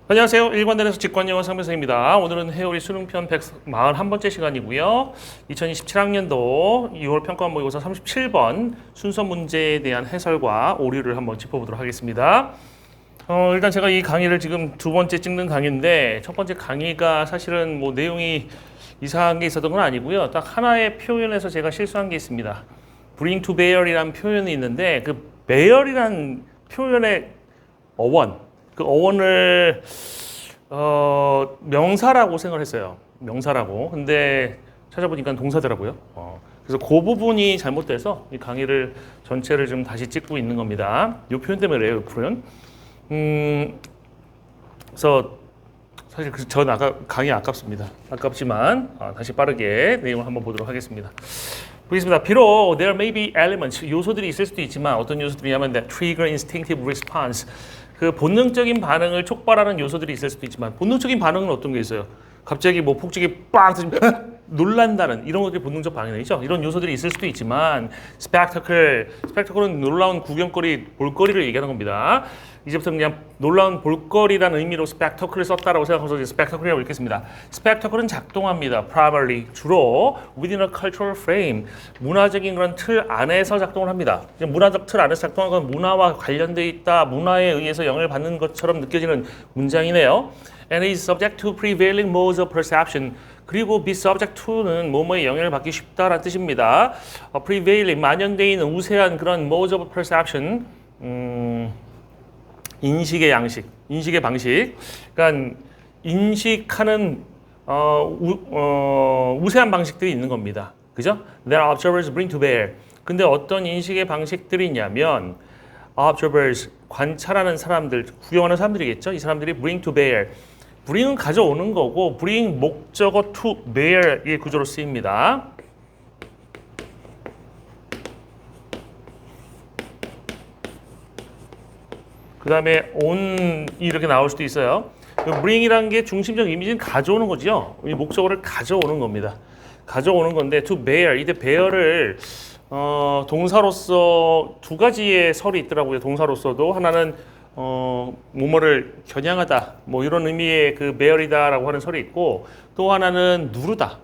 안녕하세요. 일관된에서 직관영어 상배사입니다. 오늘은 회오리 수능편 141번째 시간이고요. 2027학년도 6월 평가 모의고사 37번 순서 문제에 대한 해설과 오류를 한번 짚어보도록 하겠습니다. 일단 제가 이 강의를 지금 두 번째 찍는 강의인데 첫 번째 강의가 사실은 뭐 내용이 이상한 게 있었던 건 아니고요. 딱 하나의 표현에서 제가 실수한 게 있습니다. bring to bear이라는 표현이 있는데 그 bear이라는 표현의 어원 그 어원을 명사라고 생각을 했어요. 명사라고. 근데 찾아보니까 동사더라고요. 그래서 그 부분이 잘못돼서 이 강의를 전체를 좀 다시 찍고 있는 겁니다. 이 표현 때문에 그래요. 이 표현. 그래서 사실 전 강의 아깝습니다. 아깝지만 다시 빠르게 내용을 한번 보도록 하겠습니다. 보겠습니다. 비록 there may be elements 요소들이 있을 수도 있지만 어떤 요소들이냐면 that trigger instinctive response 그 본능적인 반응을 촉발하는 요소들이 있을 수도 있지만 본능적인 반응은 어떤 게 있어요? 갑자기 뭐 폭죽이 빵 터지면 놀란다는 이런 것들이 본능적 반응이죠. 이런 요소들이 있을 수도 있지만 스펙타클은 놀라운 구경거리, 볼거리를 얘기하는 겁니다. 이제부터 그냥 놀라운 볼거리라는 의미로 스펙타클을 썼다라고 생각해서 스펙타클이라고 읽겠습니다. 스펙타클은 작동합니다. primarily 주로 within a cultural frame 문화적인 그런 틀 안에서 작동을 합니다. 문화적 틀 안에서 작동하는 건 문화와 관련돼 있다. 문화에 의해서 영향을 받는 것처럼 느껴지는 문장이네요. And is subject to prevailing modes of perception. 그리고 be subject to는 뭐뭐에 영향을 받기 쉽다라는 뜻입니다. prevailing 만연되어 있는 우세한 그런 modes of perception. 인식의 양식, 인식의 방식. 그러니까 인식하는 우세한 방식들이 있는 겁니다. 그죠? That observers bring to bear. 근데 어떤 인식의 방식들이 있냐면 observers 관찰하는 사람들, 구경하는 사람들이겠죠. 이 사람들이 bring to bear. bring은 가져오는 거고 bring 목적어 to bear의 구조로 쓰입니다. 그 다음에 on 이렇게 나올 수도 있어요. bring이라는 게 중심적 이미지는 가져오는 거죠. 이 목적어를 가져오는 겁니다. 가져오는 건데 to bear, 이때 bear을 동사로서 두 가지의 설이 있더라고요. 동사로서도 하나는 뭐뭐를 겨냥하다 뭐 이런 의미의 그 bear이다라고 하는 설이 있고 또 하나는 누르다.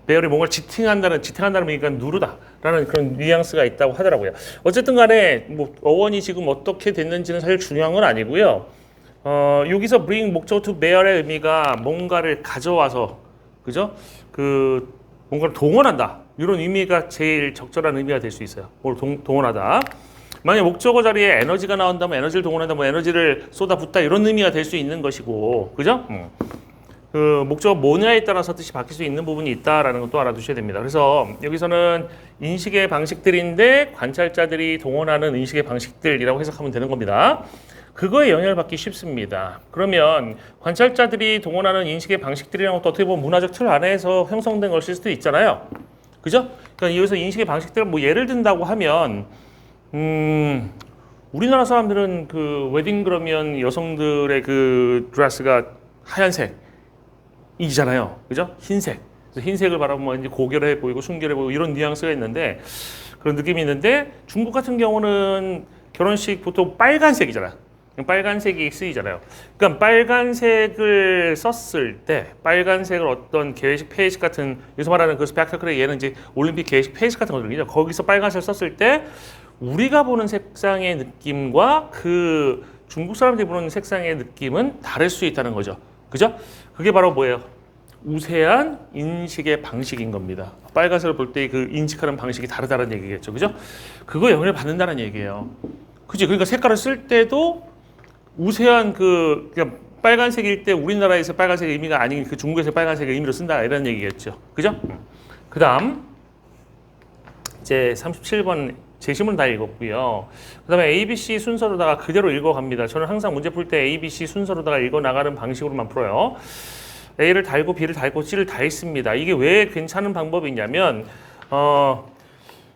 bear이 뭔가를 지탱한다는 의미가 누르다라는 그런 뉘앙스가 있다고 하더라고요. 어쨌든 간에 뭐 어원이 지금 어떻게 됐는지는 사실 중요한 건 아니고요. 여기서 bring 목적 to bear의 의미가 뭔가를 가져와서 그죠? 그 뭔가를 동원한다. 이런 의미가 제일 적절한 의미가 될 수 있어요. 뭘 동원하다. 만약 목적어 자리에 에너지가 나온다면 에너지를 동원한다, 뭐 에너지를 쏟아붓다 이런 의미가 될 수 있는 것이고, 그죠? 그 목적어 뭐냐에 따라서 뜻이 바뀔 수 있는 부분이 있다라는 것도 알아두셔야 됩니다. 그래서 여기서는 인식의 방식들인데 관찰자들이 동원하는 인식의 방식들이라고 해석하면 되는 겁니다. 그거에 영향을 받기 쉽습니다. 그러면 관찰자들이 동원하는 인식의 방식들이라는 것도 어떻게 보면 문화적 틀 안에서 형성된 것일 수도 있잖아요. 그죠? 그러니까 여기서 인식의 방식들을 뭐 예를 든다고 하면 우리나라 사람들은 그 웨딩 그러면 여성들의 그 드레스가 하얀색이잖아요. 그죠? 흰색. 그래서 흰색을 바라보면 이제 고결해 보이고 순결해 보이고 이런 뉘앙스가 있는데 그런 느낌이 있는데 중국 같은 경우는 결혼식 보통 빨간색이잖아. 빨간색이 쓰이잖아요. 그러니까 빨간색을 썼을 때 빨간색을 어떤 개회식, 폐회식 같은 여기서 말하는 그 스펙타클의 얘는 이제 올림픽 개회식, 폐회식 같은 거거든요. 거기서 빨간색을 썼을 때 우리가 보는 색상의 느낌과 그 중국 사람들이 보는 색상의 느낌은 다를 수 있다는 거죠. 그죠? 그게 바로 뭐예요? 우세한 인식의 방식인 겁니다. 빨간색을 볼 때 그 인식하는 방식이 다르다는 얘기겠죠. 그죠? 그거 영향을 받는다는 얘기예요. 그치? 그러니까 색깔을 쓸 때도 우세한 그냥 빨간색일 때 우리나라에서 빨간색의 의미가 아닌 그 중국에서 빨간색의 의미로 쓴다 이런 얘기겠죠. 그죠? 그 다음 이제 37번 제시문 다 읽었고요. 그 다음에 ABC 순서로다가 그대로 읽어갑니다. 저는 항상 문제 풀 때 ABC 순서로다가 읽어나가는 방식으로만 풀어요. A를 달고 B를 달고 C를 다 읽습니다. 이게 왜 괜찮은 방법이냐면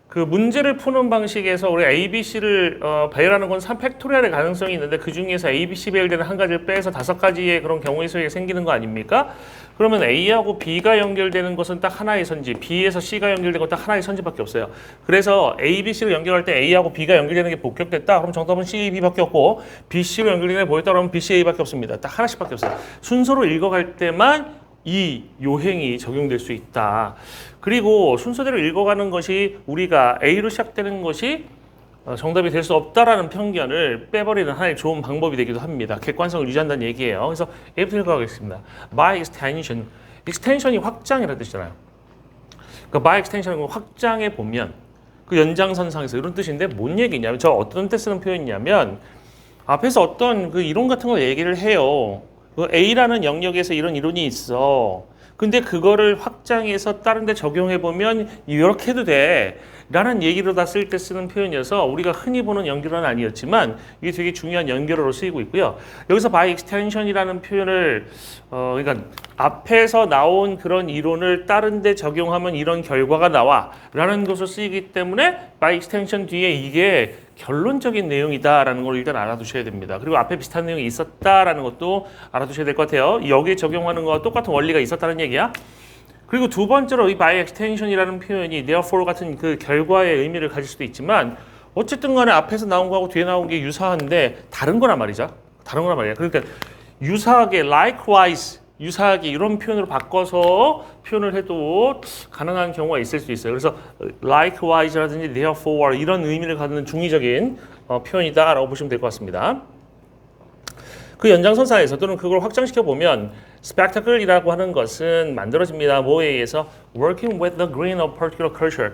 그 문제를 푸는 방식에서 우리 A, B, C를 배열하는 건 3팩토리얼의 가능성이 있는데 그 중에서 A, B, C 배열되는 한 가지를 빼서 5가지의 그런 경우의 수에 생기는 거 아닙니까? 그러면 A하고 B가 연결되는 것은 딱 하나의 선지, B에서 C가 연결된 건 딱 하나의 선지밖에 없어요. 그래서 A, B, C를 연결할 때 A하고 B가 연결되는 게 복격됐다. 그럼 정답은 C, B밖에 없고 B, C로 연결되는 게 보였다. 그러면 B, C, A밖에 없습니다. 딱 하나씩밖에 없어요. 순서로 읽어갈 때만 이 요행이 적용될 수 있다. 그리고 순서대로 읽어가는 것이 우리가 A로 시작되는 것이 정답이 될 수 없다라는 편견을 빼버리는 하나의 좋은 방법이 되기도 합니다. 객관성을 유지한다는 얘기예요. 그래서 A부터 읽어가겠습니다. By extension, extension이 확장이라는 뜻이잖아요. 그러니까 by extension은 확장해 보면 그 연장선상에서 이런 뜻인데 뭔 얘기냐면 저 어떤 때 쓰는 표현이냐면 앞에서 어떤 그 이론 같은 걸 얘기를 해요. 그 A라는 영역에서 이런 이론이 있어. 근데 그거를 확장해서 다른 데 적용해 보면 이렇게 해도 돼. 라는 얘기로 다 쓸 때 쓰는 표현이어서 우리가 흔히 보는 연결어는 아니었지만 이게 되게 중요한 연결어로 쓰이고 있고요. 여기서 by extension이라는 표현을 그러니까 앞에서 나온 그런 이론을 다른 데 적용하면 이런 결과가 나와 라는 것으로 쓰이기 때문에 by extension 뒤에 이게 결론적인 내용이다라는 걸 일단 알아두셔야 됩니다. 그리고 앞에 비슷한 내용이 있었다라는 것도 알아두셔야 될 것 같아요. 여기에 적용하는 거와 똑같은 원리가 있었다는 얘기야. 그리고 두 번째로 이 by extension이라는 표현이 therefore 같은 그 결과의 의미를 가질 수도 있지만 어쨌든 간에 앞에서 나온 거하고 뒤에 나온 게 유사한데 다른 거란 말이죠. 다른 거란 말이야. 그러니까 유사하게 likewise 유사하게 이런 표현으로 바꿔서 표현을 해도 가능한 경우가 있을 수 있어요. 그래서 likewise라든지 therefore 이런 의미를 갖는 중의적인 표현이다라고 보시면 될 것 같습니다. 그 연장선상에서 또는 그걸 확장시켜 보면 spectacle이라고 하는 것은 만들어집니다. 뭐에 의해서? Working with the grain of particular culture.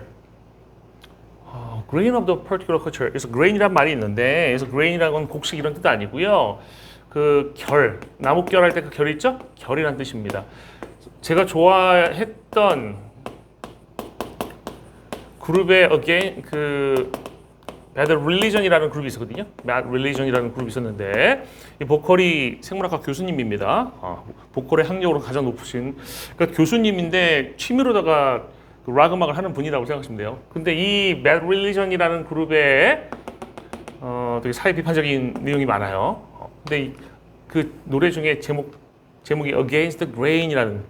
grain of the particular culture. 그래서 grain이란 말이 있는데, 그래서 grain이라는 건 곡식 이런 뜻 아니고요. 그 결, 나무결 할 때 그 결 있죠? 결이란 뜻입니다. 제가 좋아했던 그룹의 again 그 Bad Religion이라는 그룹이 있었거든요. Bad Religion이라는 그룹이 있었는데 이 보컬이 생물학과 교수님입니다. 보컬의 학력으로 가장 높으신 그러니까 교수님인데 취미로다가 그 락 음악을 하는 분이라고 생각하시면 돼요. 근데 이 Bad Religion이라는 그룹에 되게 사회 비판적인 내용이 많아요. 근데 그 노래 중에 제목이 Against the Grain이라는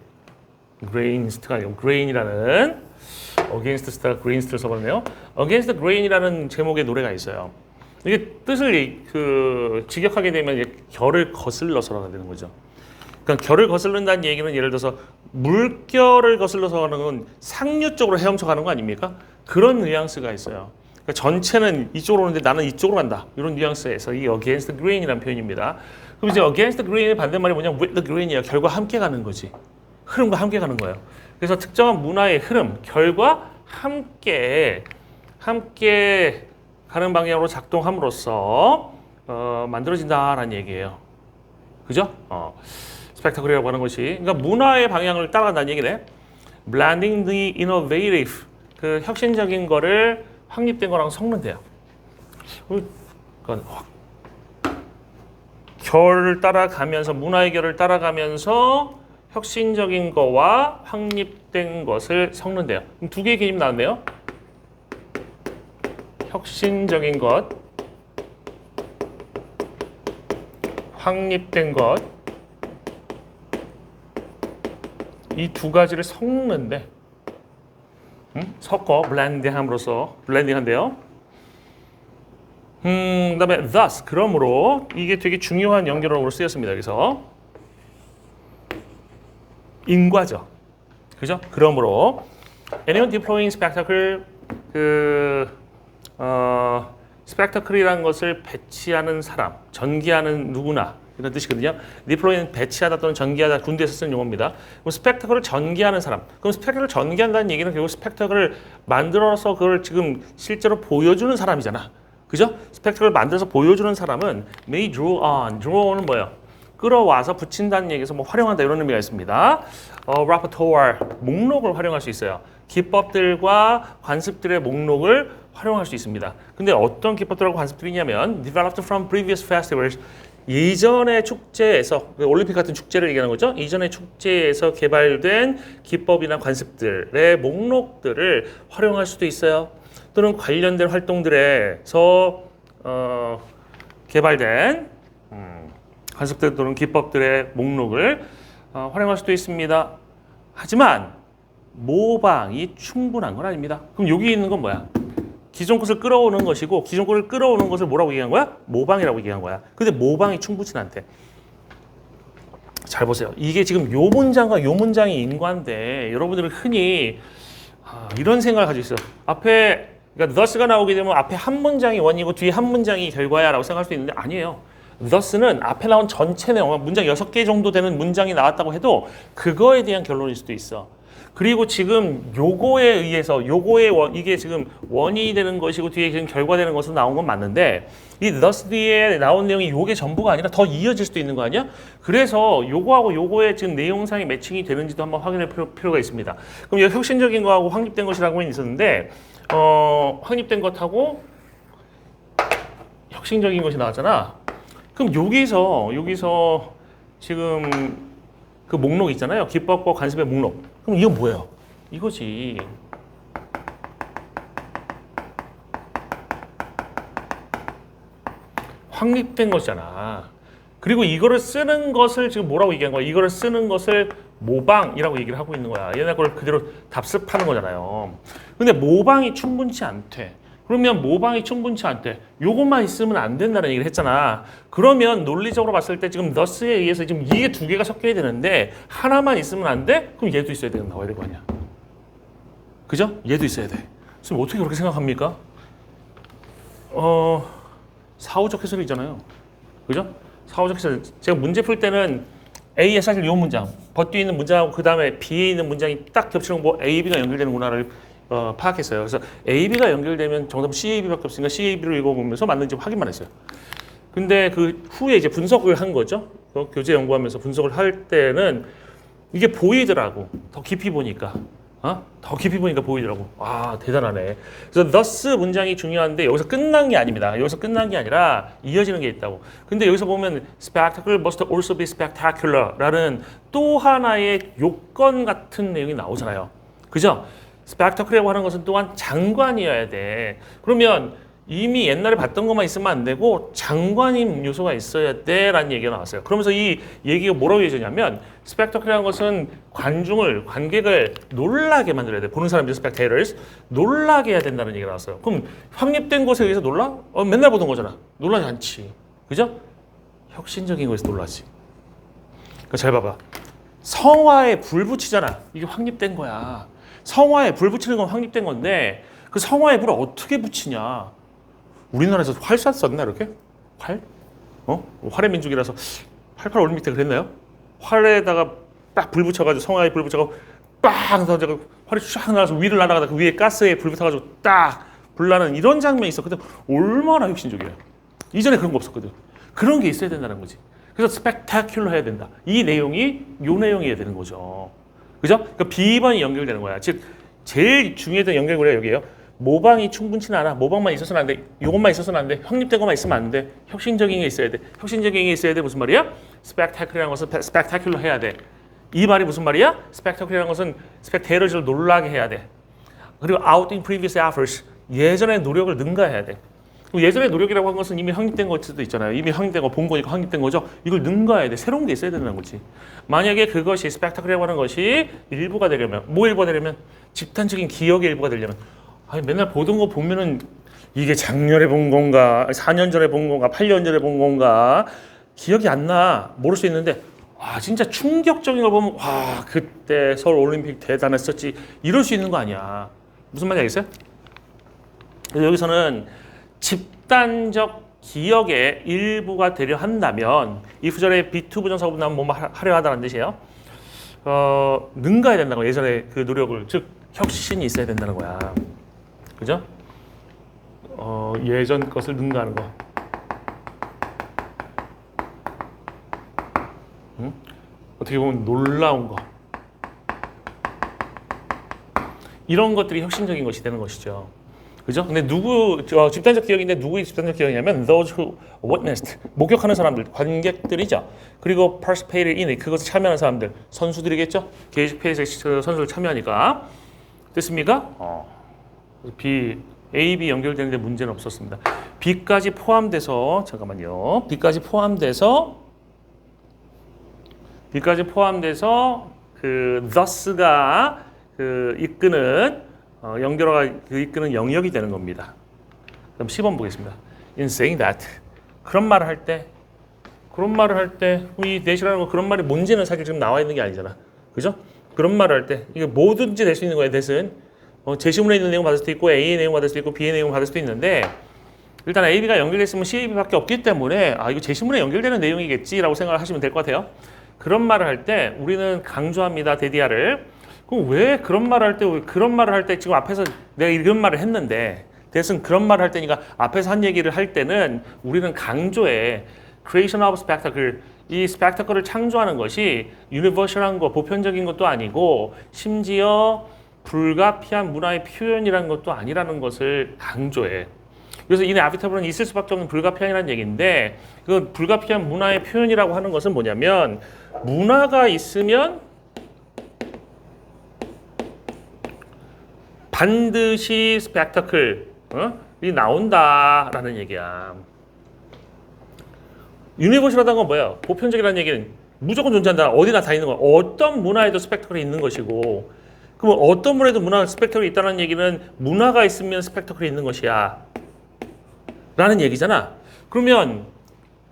Grainst가 아니고 Grain이라는 Against Star, Grainst를 써봤네요. Against the Grain이라는 제목의 노래가 있어요. 이게 뜻을 직역하게 되면 결을 거슬러서라가 되는 거죠. 그러니까 결을 거슬른다는 얘기는 예를 들어서 물결을 거슬러서 가는 건 상류 쪽으로 헤엄쳐 가는 거 아닙니까? 그런 뉘앙스가 있어요. 그러니까 전체는 이쪽으로 오는데 나는 이쪽으로 간다. 이런 뉘앙스에서 이 Against the Grain이라는 표현입니다. 그럼 이제 Against the Grain의 반대말이 뭐냐면 With the Grain이야. 결과 함께 가는 거지. 흐름과 함께 가는 거예요. 그래서 특정한 문화의 흐름, 결과 함께 가는 방향으로 작동함으로써 만들어진다라는 얘기예요. 그죠? 스펙타클이라고 하는 것이 그러니까 문화의 방향을 따라간다는 얘기네. Blending the innovative, 그 혁신적인 거를 확립된 거랑 섞는데요. 그러니까 결을 따라가면서 문화의 결을 따라가면서 혁신적인 거와 확립된 것을 섞는데요. 그럼 두 개의 개념이 나왔네요. 혁신적인 것, 확립된 것, 이 두 가지를 섞는데, 섞어 블렌딩함으로써 블렌딩한데요. 그다음에 thus, 그러므로 이게 되게 중요한 연결어로 쓰였습니다. 여기서. 인과죠. 그죠? 그러므로 anyone deploying spectacle spectacle이라는 것을 배치하는 사람, 전개하는 누구나 이런 뜻이거든요. deploy는 배치하다 또는 전개하다 군대에서 쓰는 용어입니다. 그럼 spectacle을 전개하는 사람. 그럼 spectacle을 전개한다는 얘기는 결국 spectacle을 만들어서 그걸 지금 실제로 보여주는 사람이잖아. 그죠? spectacle을 만들어서 보여주는 사람은 may draw on. draw on은 뭐예요? 끌어와서 붙인다는 얘기에서 뭐 활용한다 이런 의미가 있습니다. repertoire, 목록을 활용할 수 있어요. 기법들과 관습들의 목록을 활용할 수 있습니다. 근데 어떤 기법들하고 관습들이냐면 developed from previous festivals, 이전의 축제에서 올림픽 같은 축제를 얘기하는 거죠. 이전의 축제에서 개발된 기법이나 관습들의 목록들을 활용할 수도 있어요. 또는 관련된 활동들에서 개발된 관습들 또는 기법들의 목록을 활용할 수도 있습니다. 하지만 모방이 충분한 건 아닙니다. 그럼 여기 있는 건 뭐야? 기존 것을 끌어오는 것이고 기존 것을 끌어오는 것을 뭐라고 얘기한 거야? 모방이라고 얘기한 거야. 근데 모방이 충분치 않대. 잘 보세요. 이게 지금 요 문장과 요 문장이 인과인데 여러분들은 흔히 이런 생각을 가지고 있어요. 앞에 그러니까 thus가 나오게 되면 앞에 한 문장이 원이고 뒤에 한 문장이 결과야라고 생각할 수 있는데 아니에요. thus는 앞에 나온 전체 내용, 문장 6개 정도 되는 문장이 나왔다고 해도 그거에 대한 결론일 수도 있어. 그리고 지금 요거에 의해서 이게 지금 원인이 되는 것이고 뒤에 지금 결과되는 것으로 나온 건 맞는데 이 thus 뒤에 나온 내용이 요게 전부가 아니라 더 이어질 수도 있는 거 아니야? 그래서 요거하고 요거의 지금 내용상이 매칭이 되는지도 한번 확인할 필요가 있습니다. 그럼 여기 혁신적인 거하고 확립된 것이라고는 있었는데 확립된 것하고 혁신적인 것이 나왔잖아. 그럼 여기서 지금 그 목록 있잖아요. 기법과 관습의 목록. 그럼 이건 뭐예요? 이거지. 확립된 것이잖아. 그리고 이거를 쓰는 것을 지금 뭐라고 얘기한 거야? 이거를 쓰는 것을 모방이라고 얘기를 하고 있는 거야. 얘네 걸 그대로 답습하는 거잖아요. 근데 모방이 충분치 않대. 그러면 모방이 충분치 않대. 요것만 있으면 안 된다는 얘기를 했잖아. 그러면 논리적으로 봤을 때 지금 thus에 의해서 지금 이게 두 개가 섞여야 되는데 하나만 있으면 안 돼? 그럼 얘도 있어야 되는 나와야 될 거 아니야. 그죠? 얘도 있어야 돼. 선생님 어떻게 그렇게 생각합니까? 사후적 해설이 있잖아요. 그죠? 사후적 해설. 제가 문제 풀 때는 A에 사실 이 문장, but 뒤에 있는 문장하고 그 다음에 B에 있는 문장이 딱 겹치는 거 A, B가 연결되는구나를 파악했어요. 그래서 A, B가 연결되면 정답은 C, A, B밖에 없으니까 C, A, B를 읽어보면서 맞는지 확인만 했어요. 근데 그 후에 이제 분석을 한 거죠. 교재 연구하면서 분석을 할 때는 이게 보이더라고. 더 깊이 보니까. 더 깊이 보니까 보이더라고. 아, 대단하네. 그래서 thus 문장이 중요한데 여기서 끝난 게 아닙니다. 여기서 끝난 게 아니라 이어지는 게 있다고. 근데 여기서 보면 spectacle must also be spectacular라는 또 하나의 요건 같은 내용이 나오잖아요. 그죠? spectacle이라고 하는 것은 또한 장관이어야 돼. 그러면 이미 옛날에 봤던 것만 있으면 안 되고 장관인 요소가 있어야 돼라는 얘기가 나왔어요. 그러면서 이 얘기가 뭐라고 이어지냐면 spectacle이라는 것은 관객을 놀라게 만들어야 돼. 보는 사람들 spectators 놀라게 해야 된다는 얘기가 나왔어요. 그럼 확립된 것에 의해서 놀라? 맨날 보던 거잖아. 놀라지 않지. 그죠? 혁신적인 것에서 놀라지. 그러니까 잘 봐봐. 성화에 불 붙이잖아. 이게 확립된 거야. 성화에 불 붙이는 건 확립된 건데 그 성화에 불을 어떻게 붙이냐? 우리나라에서 활 쐈었나 이렇게? 활? 활의 민족이라서 88 올림픽 때 그랬나요? 활에다가 딱 불 붙여가지고 성화에 불 붙여가지고 빡 던져가지고 활이 쫙 날아서 위를 날아가다 그 위에 가스에 불 붙어가지고 딱 불나는 이런 장면이 있었거든. 얼마나 혁신적이야. 이전에 그런 거 없었거든. 그런 게 있어야 된다는 거지. 그래서 스펙타큘러 해야 된다. 이 내용이 요 내용이어야 되는 거죠. 그죠? 그러니까 B번이 연결되는 거야. 즉 제일 중요했던 연결고리가 여기예요. 모방이 충분치는 않아. 모방만 있어서는 안 돼. 이것만 있어서는 안 돼. 확립된 것만 있으면 안 돼. 혁신적인 게 있어야 돼. 혁신적인 게 있어야 돼. 무슨 말이야? spectacular이라는 것은 spectacular 해야 돼. 이 말이 무슨 말이야? spectacular이라는 것은 spectators를 놀라게 해야 돼. 그리고 outdoing previous efforts. 예전의 노력을 능가해야 돼. 예전의 노력이라고 한 것은 이미 확립된 걸 수도 있잖아요. 이미 확립된 거 본 거니까 확립된 거죠. 이걸 능가해야 돼. 새로운 게 있어야 된다는 거지. 만약에 그것이 spectacular이라고 하는 것이 일부가 되려면 뭐 일부가 되려면 집단적인 기억의 일부가 되려면 아니 맨날 보던 거 보면은 이게 작년에 본 건가 4년 전에 본 건가 8년 전에 본 건가 기억이 안 나. 모를 수 있는데 진짜 충격적인 걸 보면 와 그때 서울 올림픽 대단했었지 이럴 수 있는 거 아니야. 무슨 말인지 알겠어요? 그래서 여기서는 집단적 기억의 일부가 되려 한다면 이 구절에 B2 부정사고 나면 뭐 하려 하다는 뜻이에요. 능가해야 된다고. 예전에 그 노력을 즉 혁신이 있어야 된다는 거야. 그죠? 예전 것을 능가하는 거. 응? 어떻게 보면 놀라운 거. 이런 것들이 혁신적인 것이 되는 것이죠. 그죠? 근데 집단적 기억인데 누구의 집단적 기억이냐면 those who witnessed, 목격하는 사람들, 관객들이죠. 그리고 participated in it, 그것에 참여하는 사람들, 선수들이겠죠? 게시패에서 선수를 참여하니까. 됐습니까? B A, B 연결되는데 문제는 없었습니다. B까지 포함돼서 잠깐만요. B까지 포함돼서 그 thus가 그 이끄는 연결어가 그 이끄는 영역이 되는 겁니다. 그럼 10번 보겠습니다. In saying that 그런 말을 할 때 이 that이라는 거 그런 말이 뭔지는 사실 지금 나와 있는 게 아니잖아. 그죠? 그런 말을 할 때 이게 뭐든지 될 수 있는 거예요. that은 제시문에 있는 내용 받을 수도 있고 A의 내용 받을 수도 있고 B의 내용 받을 수도 있는데 일단 A, B가 연결돼 있으면 C, A, B밖에 없기 때문에 이거 제시문에 연결되는 내용이겠지라고 생각을 하시면 될 것 같아요. 그런 말을 할 때 우리는 강조합니다. 데디아를. 그럼 왜 그런 말을 할 때 지금 앞에서 내가 이런 말을 했는데 that은 그런 말을 할 때니까 앞에서 한 얘기를 할 때는 우리는 강조해. creation of spectacle. 이 spectacle을 창조하는 것이 universal한 거, 보편적인 것도 아니고 심지어 불가피한 문화의 표현이라는 것도 아니라는 것을 강조해. 그래서 inevitable는 있을 수밖에 없는 불가피한이라는 얘기인데 그 불가피한 문화의 표현이라고 하는 것은 뭐냐면 문화가 있으면 반드시 spectacle이 나온다라는 얘기야. 유니버셜하다는 건 뭐야? 보편적이라는 얘기는 무조건 존재한다. 어디나 다 있는 거야. 어떤 문화에도 스펙터클이 있는 것이고 그럼 어떤 문화에도 스펙터클이 있다는 얘기는 문화가 있으면 스펙터클이 있는 것이야. 라는 얘기잖아. 그러면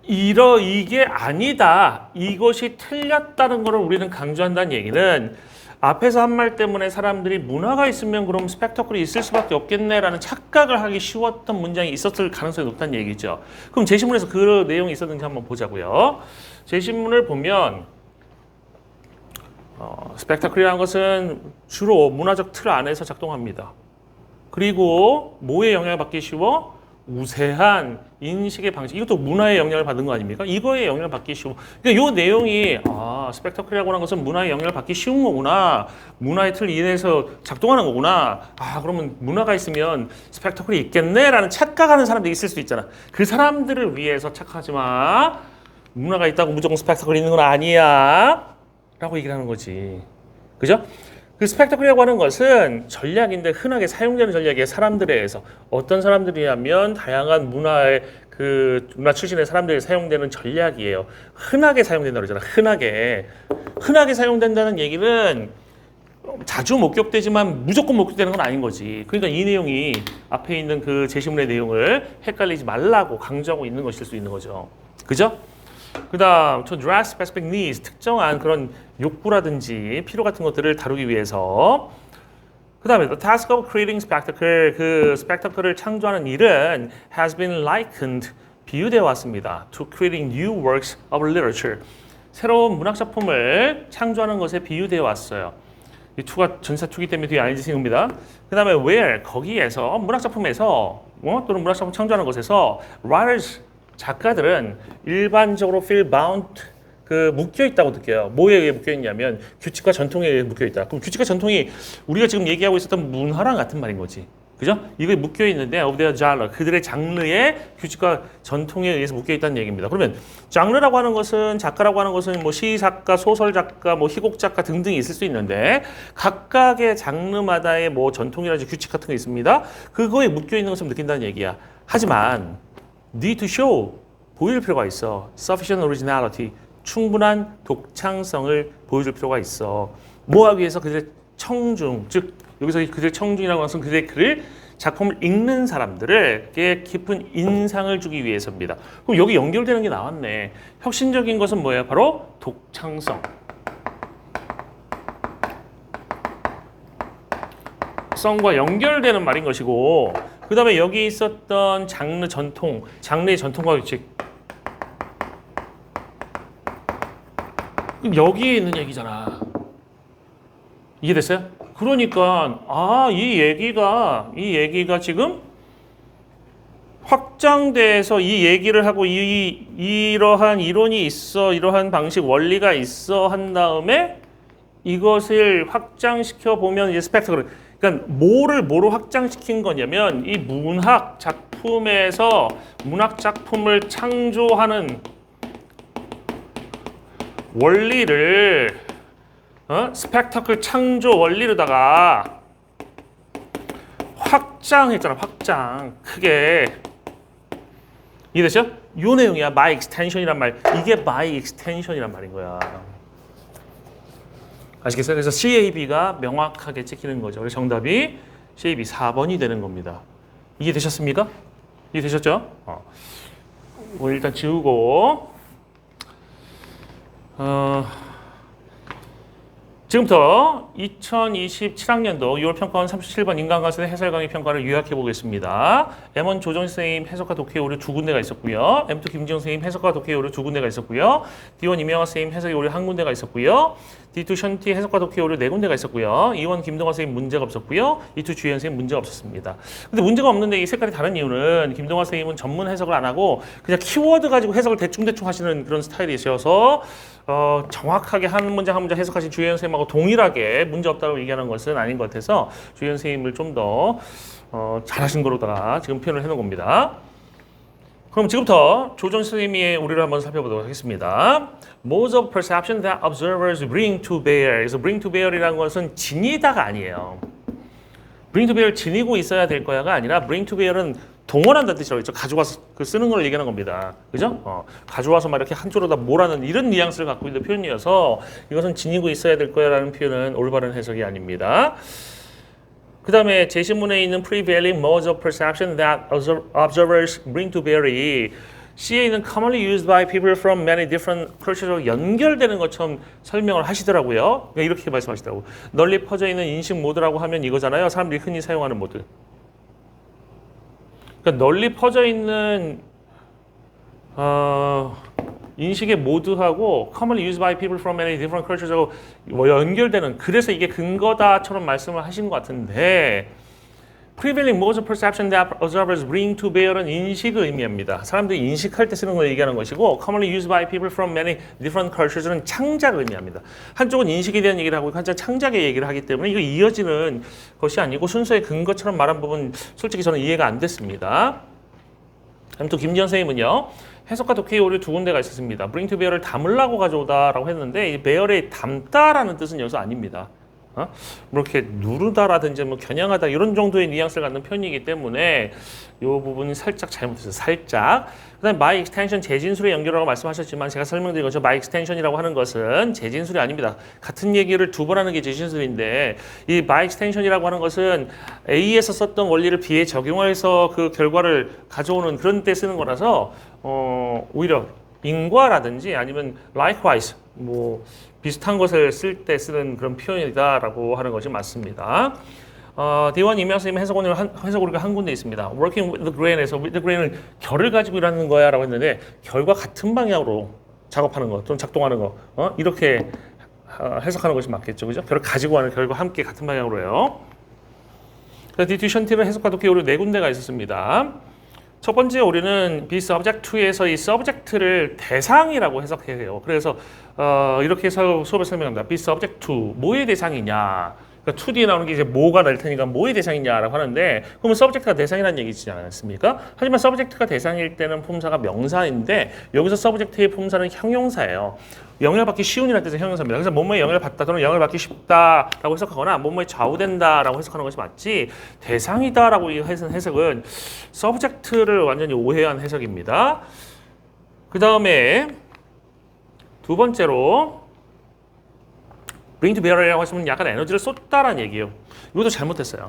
이게 아니다. 이것이 틀렸다는 것을 우리는 강조한다는 얘기는 앞에서 한 말 때문에 사람들이 문화가 있으면 그럼 스펙터클이 있을 수밖에 없겠네라는 착각을 하기 쉬웠던 문장이 있었을 가능성이 높다는 얘기죠. 그럼 제시문에서 그 내용이 있었는지 한번 보자고요. 제시문을 보면 스펙터클이라는 것은 주로 문화적 틀 안에서 작동합니다. 그리고 뭐에 영향을 받기 쉬워? 우세한 인식의 방식. 이것도 문화의 영향을 받은 거 아닙니까? 이거에 영향을 받기 쉬워. 그러니까 이 내용이 스펙터클이라고 하는 것은 문화의 영향을 받기 쉬운 거구나. 문화의 틀 이내에서 작동하는 거구나. 그러면 문화가 있으면 스펙터클이 있겠네라는 착각하는 사람들이 있을 수도 있잖아. 그 사람들을 위해서 착각하지 마. 문화가 있다고 무조건 스펙터클이 있는 건 아니야. 라고 얘기를 하는 거지. 그죠? 그 스펙터클이라고 하는 것은 전략인데 흔하게 사용되는 전략이에요. 사람들에 의해서. 어떤 사람들이냐면 다양한 문화 출신의 사람들이 사용되는 전략이에요. 흔하게 사용된다고 그러잖아. 흔하게 사용된다는 얘기는 자주 목격되지만 무조건 목격되는 건 아닌 거지. 그러니까 이 내용이 앞에 있는 그 제시문의 내용을 헷갈리지 말라고 강조하고 있는 것일 수 있는 거죠. 그죠? 그 다음, to address specific needs, 특정한 그런 욕구라든지 필요 같은 것들을 다루기 위해서. 그 다음에, the task of creating spectacle, 그 spectacle을 창조하는 일은 has been likened, 비유되어 왔습니다. to creating new works of literature, 새로운 문학 작품을 창조하는 것에 비유되어 왔어요. 이 to가 전사 to이기 때문에 뒤에 ing 생깁니다. 그 다음에 where, 거기에서, 문학 작품에서, 또는 문학 작품 창조하는 것에서 writers, 작가들은 일반적으로 feel bound 묶여 있다고 느껴요. 뭐에 의해 묶여 있냐면 규칙과 전통에 의해 묶여 있다. 그럼 규칙과 전통이 우리가 지금 얘기하고 있었던 문화랑 같은 말인 거지. 그죠? 이게 묶여 있는데 of their genre, 그들의 장르의 규칙과 전통에 의해서 묶여 있다는 얘기입니다. 그러면 장르라고 하는 것은 작가라고 하는 것은 뭐 시작가, 소설 작가, 뭐 희곡 작가 등등이 있을 수 있는데 각각의 장르마다의 뭐 전통이라든지 규칙 같은 게 있습니다. 그거에 묶여 있는 것을 느낀다는 얘기야. 하지만 need to show, 보일 필요가 있어. sufficient originality, 충분한 독창성을 보여줄 필요가 있어. 뭐 하기 위해서? 그들의 청중, 즉 여기서 그들의 청중이라고 하는 것은 그들의 글을 작품을 읽는 사람들에게 깊은 인상을 주기 위해서입니다. 그럼 여기 연결되는 게 나왔네. 혁신적인 것은 뭐예요? 바로 독창성. 성과 연결되는 말인 것이고 그 다음에 여기 있었던 장르 전통, 장르의 전통과 규칙. 그럼 여기에 있는 얘기잖아. 이해됐어요? 그러니까 이 얘기가 지금 확장돼서 이 얘기를 하고 이러한 이론이 있어, 이러한 방식 원리가 있어 한 다음에 이것을 확장시켜 보면 이제 스펙트클. 그러니까 뭐로 확장시킨 거냐면 이 문학 작품에서 문학 작품을 창조하는 원리를 스펙터클 창조 원리로다가 확장했잖아. 확장. 크게. 이해되죠? 요 내용이야. my extension이란 말. 이게 my extension이란 말인 거야. 아시겠어요? 그래서 CAB가 명확하게 찍히는 거죠. 그래서 정답이 CAB 4번이 되는 겁니다. 이해되셨습니까? 이해되셨죠? 오늘 일단 지우고 지금부터 2027학년도 6월 평가원 37번 인간관습의 해설 강의 평가를 요약해 보겠습니다. M1 조정 선생님 해석과 독해 오류 두 군데가 있었고요. M2 김지영 선생님 해석과 독해 오류 두 군데가 있었고요. D1 이명화 선생님 해석이 오류 한 군데가 있었고요. D2 션티 해석과 독해 오류 네 군데가 있었고요. E1 김동환 선생님 문제가 없었고요. E2 주희연 선생님 문제가 없었습니다. 근데 문제가 없는데 이 색깔이 다른 이유는 김동환 선생님은 전문 해석을 안 하고 그냥 키워드 가지고 해석을 대충대충 하시는 그런 스타일이셔서 정확하게 한 문장 한 문장 해석하신 주희연 선생님하고 동일하게 문제 없다고 얘기하는 것은 아닌 것 같아서 주희연 선생님을 좀 더 잘하신 거로다가 지금 표현을 해놓은 겁니다. 그럼 지금부터 조정 선생님의 오류를 한번 살펴보도록 하겠습니다. Modes of perception that observers bring to bear. 그래서 bring to bear이라는 것은 지니다가 아니에요. bring to bear 지니고 있어야 될 거야가 아니라 bring to bear은 동원한다는 뜻이라고 했죠. 가져와서 그 쓰는 걸 얘기하는 겁니다. 그죠? 가져와서 막 이렇게 한쪽으로다 몰아는 이런 뉘앙스를 갖고 있는 표현이어서 이것은 지니고 있어야 될 거야라는 표현은 올바른 해석이 아닙니다. 그 다음에 제시문에 있는 prevailing modes of perception that observers bring to bear 이 CA는 commonly used by people from many different cultures로 연결되는 것처럼 설명을 하시더라고요. 그러니까 이렇게 말씀하시더라고요. 널리 퍼져 있는 인식 모드라고 하면 이거잖아요. 사람들이 흔히 사용하는 모드. 그러니까 널리 퍼져 있는 인식의 모드하고 commonly used by people from many different cultures하고 연결되는 그래서 이게 근거다처럼 말씀을 하신 것 같은데 prevailing modes of perception that observers bring to bear은 인식을 의미합니다. 사람들이 인식할 때 쓰는 걸 얘기하는 것이고 commonly used by people from many different cultures는 창작을 의미합니다. 한쪽은 인식에 대한 얘기를 하고 한쪽은 창작의 얘기를 하기 때문에 이거 이어지는 것이 아니고 순서의 근거처럼 말한 부분 솔직히 저는 이해가 안 됐습니다. 그럼 또 김지현 선생님은요. 해석과 독해의 오류 두 군데가 있었습니다. bring to bear을 담으려고 가져오다라고 했는데 이 bear의 담다라는 뜻은 여기서 아닙니다. 뭐 이렇게 누르다라든지 뭐 겨냥하다 이런 정도의 뉘앙스를 갖는 표현이기 때문에 이 부분이 살짝 잘못했어요. 살짝. 그다음에 my extension 재진술의 연결이라고 말씀하셨지만 제가 설명드린 것처럼 my extension이라고 하는 것은 재진술이 아닙니다. 같은 얘기를 두 번 하는 게 재진술인데 이 my extension이라고 하는 것은 A에서 썼던 원리를 B에 적용해서 그 결과를 가져오는 그런 때 쓰는 거라서 오히려 인과라든지 아니면 likewise 뭐 비슷한 것을 쓸 때 쓰는 그런 표현이다라고 하는 것이 맞습니다. D1 이명 선생님 해석 오류가 한 군데 있습니다. Working with the grain에서 with the grain을 결을 가지고 일하는 거야라고 했는데 결과 같은 방향으로 작업하는 거 또는 작동하는 거 이렇게 해석하는 것이 맞겠죠, 그죠? 결을 가지고 하는 결과 함께 같은 방향으로 해요. D2 션티는 해석과 독해 오류 네 군데가 있었습니다. 첫 번째 오류는 be subject to에서 이 subject를 대상이라고 해석해요. 그래서 이렇게 해서 수업을 설명합니다. be subject to 뭐의 대상이냐? 그러니까 to 뒤에 나오는 게 이제 뭐가 날 테니까 뭐의 대상이냐라고 하는데 그러면 subject가 대상이라는 얘기지 않습니까? 하지만 subject가 대상일 때는 품사가 명사인데 여기서 subject의 품사는 형용사예요. 영향을 받기 쉬운이라는 뜻의 형용사입니다. 그래서 뭐뭐에 영향을 받다 또는 영향을 받기 쉽다라고 해석하거나 뭐뭐에 좌우된다라고 해석하는 것이 맞지 대상이다라고 해석은 subject를 완전히 오해한 해석입니다. 그 다음에 두 번째로 bring to bear이라고 하시면 약간 에너지를 쏟다라는 얘기예요. 이것도 잘못했어요.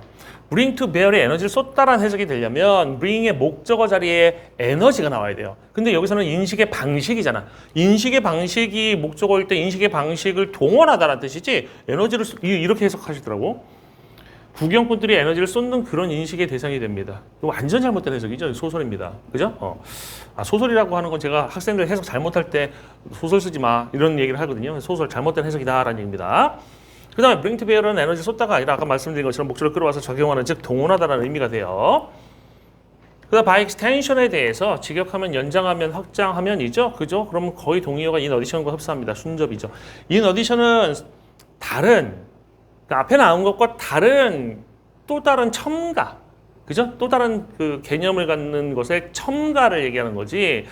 bring to bear에 에너지를 쏟다라는 해석이 되려면 bring의 목적어 자리에 에너지가 나와야 돼요. 근데 여기서는 인식의 방식이잖아. 인식의 방식이 목적어일 때 인식의 방식을 동원하다라는 뜻이지 에너지를 이렇게 해석하시더라고. 구경꾼들이 에너지를 쏟는 그런 인식의 대상이 됩니다. 이거 완전 잘못된 해석이죠. 소설입니다. 그죠? 소설이라고 하는 건 제가 학생들 해석 잘못할 때 소설 쓰지 마 이런 얘기를 하거든요. 소설 잘못된 해석이다라는 얘기입니다. 그 다음에 bring to bear은 에너지 쏟다가 아니라 아까 말씀드린 것처럼 목적을 끌어와서 적용하는 즉 동원하다라는 의미가 돼요. 그 다음 by extension에 대해서 직역하면 연장하면 확장하면이죠. 그죠? 그러면 거의 동의어가 in addition과 흡사합니다. 순접이죠. in addition은 다른 그러니까 앞에 나온 것과 다른 또 다른 첨가, 그죠? 또 다른 그 개념을 갖는 것의 첨가를 얘기하는 거지.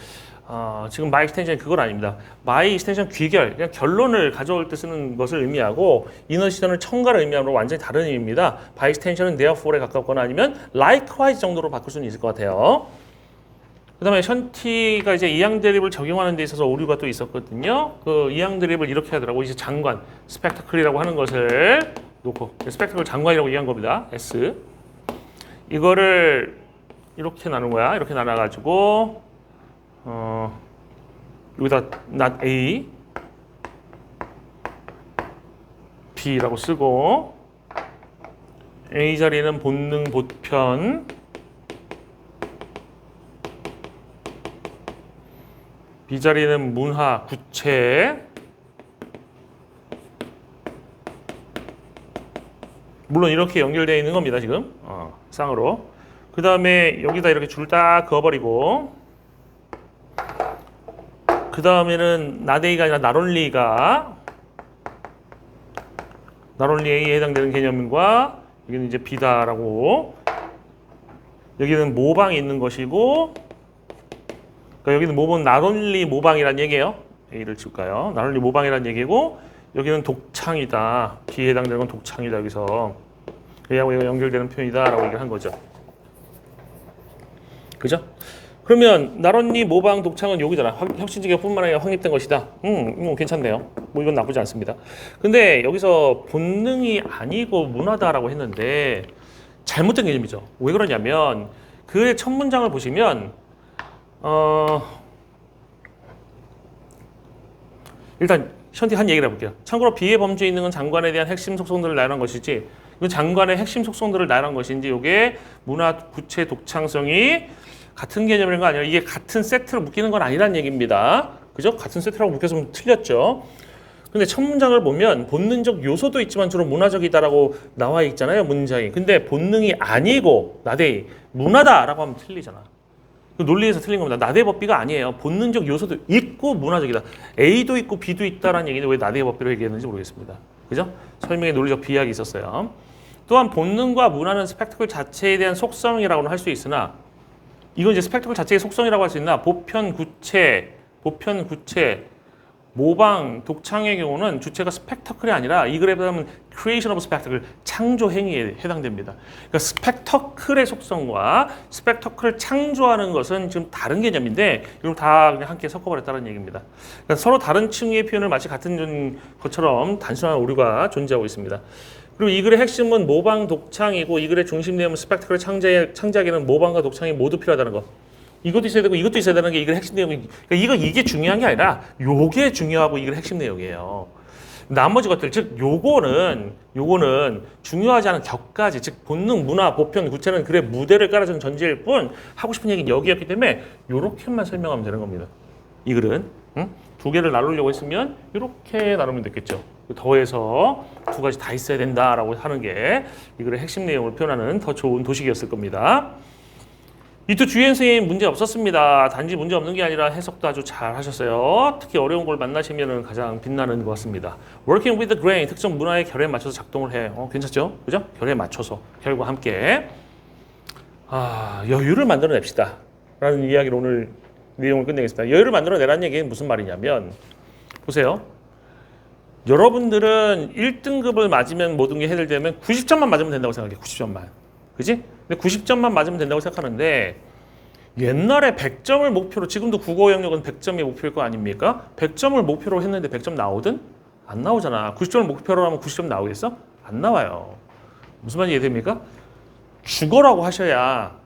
지금 my extension 그건 아닙니다. my extension 귀결, 그냥 결론을 가져올 때 쓰는 것을 의미하고 inner 시전을 첨가를 의미하는 완전히 다른 의미입니다. by extension은 therefore에 가깝거나 아니면 likewise 정도로 바꿀 수는 있을 것 같아요. 그 다음에 션티가 이제 이항 대립을 적용하는 데 있어서 오류가 또 있었거든요. 그 이항 대립을 이렇게 하더라고. 이제 장관, 스펙터클이라고 하는 것을 놓고 스펙터클 장관이라고 얘기한 겁니다. S. 이거를 이렇게 나눈 거야. 이렇게 나눠가지고 여기다 not A, B라고 쓰고 A 자리는 본능, 보편, B 자리는 문화, 구체, 물론 이렇게 연결되어 있는 겁니다. 지금 쌍으로. 그 다음에 여기다 이렇게 줄을 딱 그어버리고 그 다음에는 not A가 아니라 not only A에 해당되는 개념과 여기는 이제 B다라고. 여기는 모방이 있는 것이고, 그러니까 여기는 모방 not only 모방이란 얘기예요. A를 지울까요? not only 모방이란 얘기고, 여기는 독창이다. B에 해당되는 건 독창이다. 여기서 얘하고 얘가 연결되는 표현이다라고 얘기를 한 거죠. 그죠? 그러면 not only 모방 독창은 여기잖아. 혁신지격뿐만 아니라 확립된 것이다. 괜찮네요. 뭐 이건 나쁘지 않습니다. 근데 여기서 본능이 아니고 문화다라고 했는데 잘못된 개념이죠. 왜 그러냐면 그 첫 문장을 보시면 일단 션티 한 얘기를 해볼게요. 참고로 B의 범주에 있는 건 장관에 대한 핵심 속성들을 나열한 것이지, 이건 장관의 핵심 속성들을 나열한 것인지, 이게 문화, 구체, 독창성이 같은 개념인 거 아니라 이게 같은 세트로 묶이는 건 아니란 얘기입니다. 그죠? 같은 세트라고 묶였으면 틀렸죠. 근데 첫 문장을 보면 본능적 요소도 있지만 주로 문화적이다라고 나와 있잖아요, 문장이. 근데 본능이 아니고 나대 문화다라고 하면 틀리잖아. 논리에서 틀린 겁니다. 나대 법비가 아니에요. 본능적 요소도 있고 문화적이다. A도 있고 B도 있다라는 얘기는 왜 나대 법비로 얘기했는지 모르겠습니다. 그죠? 설명에 논리적 비약이 있었어요. 또한 본능과 문화는 스펙터클 자체에 대한 속성이라고는 할 수 있으나, 이건 이제 스펙터클 자체의 속성이라고 할 수 있나, 보편, 구체, 모방, 독창의 경우는 주체가 스펙터클이 아니라 이 글에 보면 creation of spectacle, 창조 행위에 해당됩니다. 그러니까 스펙터클의 속성과 스펙터클을 창조하는 것은 지금 다른 개념인데 이걸 다 그냥 함께 섞어버렸다는 얘기입니다. 그러니까 서로 다른 층위의 표현을 마치 같은 것처럼 단순한 오류가 존재하고 있습니다. 그리고 이 글의 핵심은 모방, 독창이고 이 글의 중심 내용은 스펙터클을 창제하기에는 모방과 독창이 모두 필요하다는 것. 이것도 있어야 되고 이것도 있어야 되는 게 이글 핵심 내용이, 그러니까 이게 중요한 게 아니라 요게 중요하고 이글 핵심 내용이에요. 나머지 것들, 즉 요거는 중요하지 않은 격가지, 즉 본능, 문화, 보편, 구체는 글의 무대를 깔아주는 전제일 뿐, 하고 싶은 얘기는 여기였기 때문에 요렇게만 설명하면 되는 겁니다. 이 글은 두 개를 나누려고 했으면 이렇게 나누면 됐겠죠. 더해서 두 가지 다 있어야 된다라고 하는 게 이 글의 핵심 내용을 표현하는 더 좋은 도식이었을 겁니다. 이투 주연 선생님 문제 없었습니다. 단지 문제 없는 게 아니라 해석도 아주 잘 하셨어요. 특히 어려운 걸 만나시면 가장 빛나는 것 같습니다. Working with the grain, 특정 문화의 결에 맞춰서 작동을 해. 괜찮죠? 그죠? 결에 맞춰서 결과 함께 여유를 만들어냅시다 라는 이야기로 오늘 내용을 끝내겠습니다. 여유를 만들어내라는 얘기는 무슨 말이냐면, 보세요. 여러분들은 1등급을 맞으면 모든 게 해결되면 90점만 맞으면 된다고 생각해요. 90점만. 그지? 근데 90점만 맞으면 된다고 생각하는데, 옛날에 100점을 목표로, 지금도 국어 영역은 100점이 목표일 거 아닙니까? 100점을 목표로 했는데 100점 나오든? 안 나오잖아. 90점을 목표로 하면 90점 나오겠어? 안 나와요. 무슨 말인지 이해됩니까? 죽어라고 하셔야,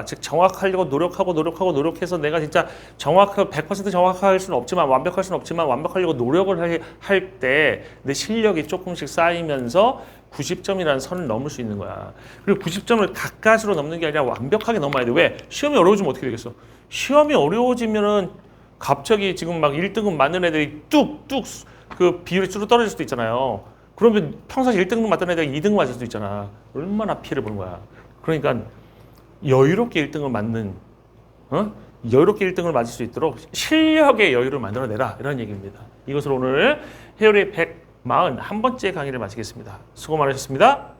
즉 정확하려고 노력해서 내가 진짜 100% 정확할 수는 없지만, 완벽할 수는 없지만 완벽하려고 노력을 할 때 내 실력이 조금씩 쌓이면서 90점이라는 선을 넘을 수 있는 거야. 그리고 90점을 가까스로 넘는 게 아니라 완벽하게 넘어야 돼. 왜? 시험이 어려워지면 어떻게 되겠어? 시험이 어려워지면은 갑자기 지금 막 1등급 맞는 애들이 뚝뚝 그 비율이 쭉 떨어질 수도 있잖아요. 그러면 평상시 1등급 맞던 애들이 2등급 맞을 수도 있잖아. 얼마나 피해를 보는 거야. 그러니까 여유롭게 1등을 맞는, 여유롭게 1등을 맞을 수 있도록 실력의 여유를 만들어내라, 이런 얘기입니다. 이것으로 오늘 헤어리 141번째 강의를 마치겠습니다. 수고 많으셨습니다.